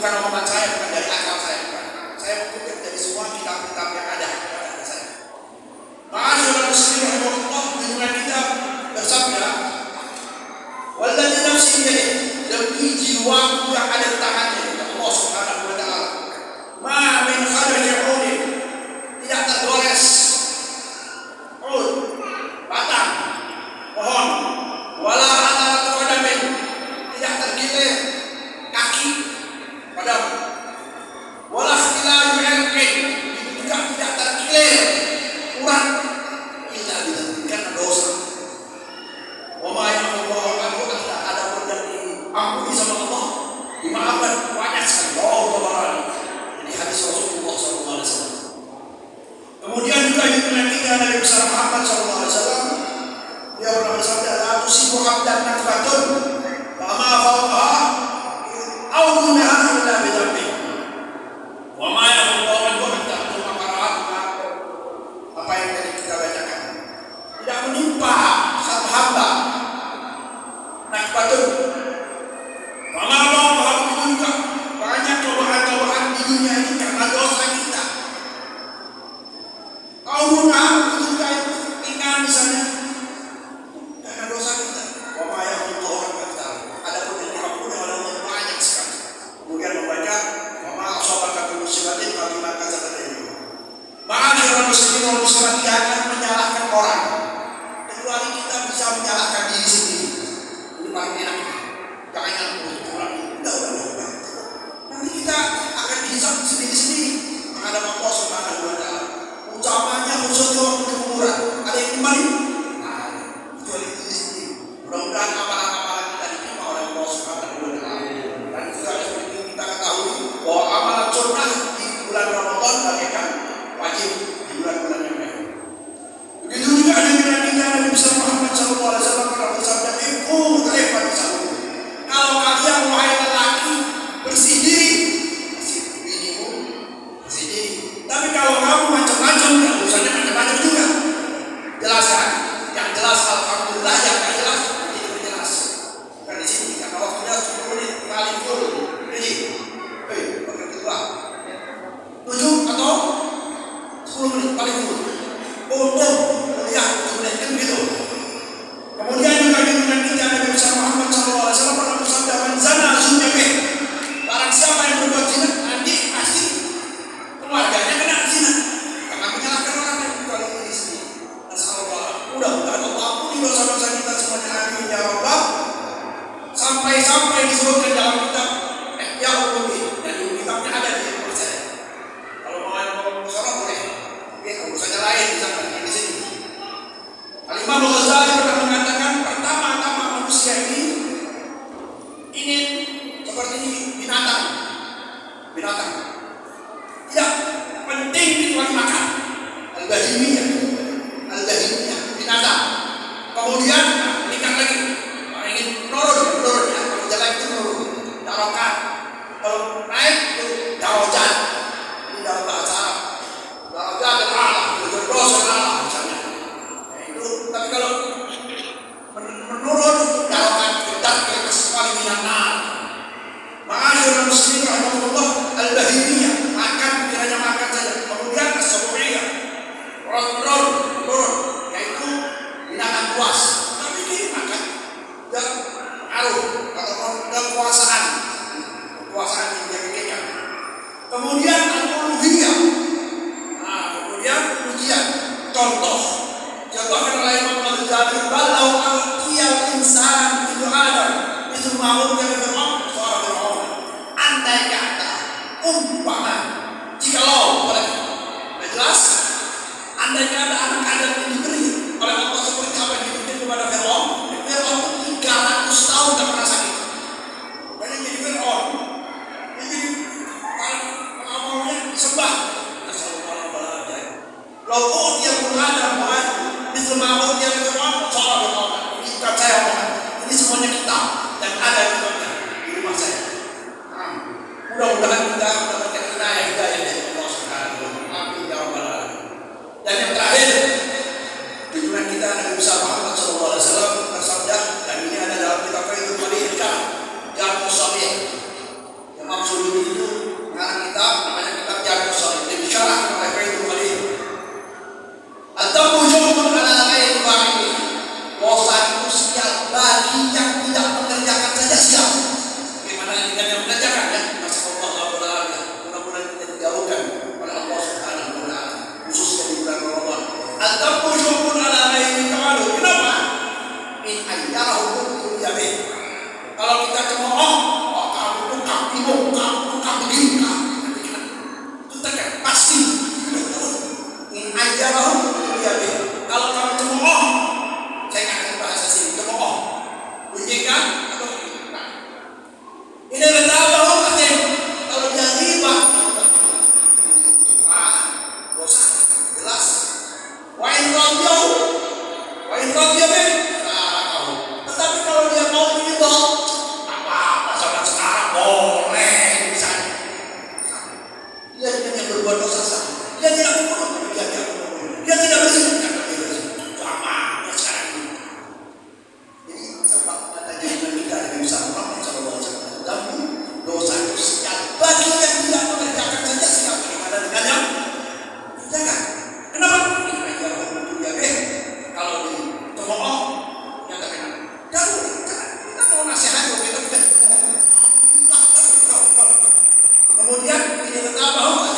bukan omongan saya, bukan dari akal saya, bukan. Saya mengutip dari semua kitab-kitab yang ada pada saya. Ma'asyiral muslimin rahimahullah, junjungan kita bersabda, "Walladzi nafsi biyadihi," demi jiwaku yang ada di tangannya, Allah Subhanahu wa taala. Ma min khadajin udin, tidak tergores ud, batang pohon, wala ala qadamin, tidak tergilir kaki padam, wala khilaju irqin, juga tidak tergilir urat, illa ditentukan dosa. Wa ma ya'muru anhu illa ada yang diampuni sama Allah, dimaafkan banyak sekali. Ini hadis Rasulullah SAW. Kemudian juga junjungan kita Nabi besar Muhammad SAW, dia pernah bersabda, "La tusibu 'abdan nakbatun fa ma fawqaha aw dunaha illa bi dhanbi wa ma yaqulu anhu hatta tuqara'at." Apa yang tadi kita bacakan, tidak menimpa satu hamba nakbatun fa ma fawqaha, itu juga banyak cobaan-cobaan di dunia ini karena dosa kita. Auruna itu juga ringan misalnya karena dosa kita. Wa ma yaqulu hatta, adapun yang diampuni oleh Allah banyak sekali. Kemudian membaca wa ma asabaka min musibatin fa bima kasabat aydihim. Ma'asyiral muslimin wal muslimat, tidak akan menyalahkan orang kecuali kita bisa menyalahkan diri sendiri. Ini paling enak. Jangan untuk orang udah. Nanti kita akan dihisab sendiri-sendiri menghadap Allah Subhanahu wa taala. Ucapannya khususnya waktu di kuburan, ada yang kembali? Nah, kecuali diri sendiri. Mudah-mudahan amalan-amalan kita diterima oleh Allah Subhanahu wa taala. Dan juga seperti kita ketahui bahwa amalan sunnah di bulan Ramadan bagaikan wajib di bulan-bulan yang lain. Begitu juga dengan kita Nabi besar Muhammad SAW pernah bersabda, "Iqu muta'ifat sabu." Kalau kalian wahai lelaki bersih diri, bersih dirimu, bersih diri. Tapi kalau kamu macam-macam, ya urusannya macam-macam juga. Jelas kan? Yang jelas alhamdulillah, yang tidak jelas itu jelas. Bukan di sini karena waktunya 10 menit kali full. Jadi, pakai kedua 7 atau 10 menit paling full. Untuk kuliah 7 menit kan begitu. Kemudian juga dengan kita Nabi besar Muhammad SAW pernah bersabda, "Man zana zunjabih." Barang siapa yang berbuat zina, nanti pasti keluarganya kena zina. Karena menyalahkan orang yang kecuali diri sendiri. Nasallallahu, mudah-mudahan Allah ampuni dosa-dosa kita semuanya, amin ya rabbal. Sampai-sampai disebutkan dalam kitab ya Ulumi, dan di kitabnya ada di tempat saya. Kalau mau ngomong sholat boleh, tapi urusannya lain di sini. Al-Imam Al-Ghazali pernah mengatakan, pertama-tama manusia ini ingin seperti binatang. Tidak penting kecuali makan. Al-Bahimiyah, binatang. Kemudian meningkat lagi, orang ingin menurun ya. Kalau jalan itu menurun, darokat. Kalau naik itu darojat. Ini dalam bahasa Arab. Darojat dan Allah, berdosa dan Allah misalnya. Tapi kalau menurun darokat, kedat ke atas sekali binatang. Ma'asyiral muslimin rahimahullah, al-bahimiyah, makan kiranya makan saja. Kemudian as-sabu'iyah, menurun, yaitu binatang buas. Tapi ini makan dan aruh atau kekuasaan yang dia pikirkan. Kemudian al-uluhiyah, kemudian ujian. Contoh oleh Imam Al-Ghazali, "Balau al-qiyal insan itu Adam itu mau dari Fir'aun, suara Fir'aun." Andai kata, umpama, jikalau boleh, jelas, andai kata anak Adam ini diberi oleh Allah seperti apa yang diberikan kepada Fir'aun, Fir'aun 300 tahun tak pernah sakit. Dan yang jadi Fir'aun, yang jadi amalnya disembah. Lalu dia Adam itu mau dia Fir'aun, soal ini bukan saya omongan. Ini semuanya kitab yang ada di rumah saya. Mudah-mudahan kita mendapatkan hidayah dari Allah Subhanahu wa taala. Amin ya rabbal alamin. Dan yang terakhir, kita cemooh, oh kamu tukang bingung, kamu tukang begini, itu tekan pasti. Aja mau dia kalau kamu cemooh, saya akan bahasa sini cemooh, bunyikan atau nah. Ini betapa artinya kalau dia riba, dosa jelas. Wain radio ben, tetapi kalau dia mau riba, apa zaman sekarang boleh misalnya. Dia hanya berbuat dosa saja. Dia tidak membunuh, dia tidak berzina, sama sekarang ini. Jadi sebab katanya kita dengan Muhammad SAW dalam dosa itu sejak bagi yang tidak mengerjakan saja sikap bagaimana dengan yang jangan. Kenapa? Karena dia membunuh dia kalau di cemooh yang terkenal. Kita mau nasihat kita tidak. Kemudian ini betapa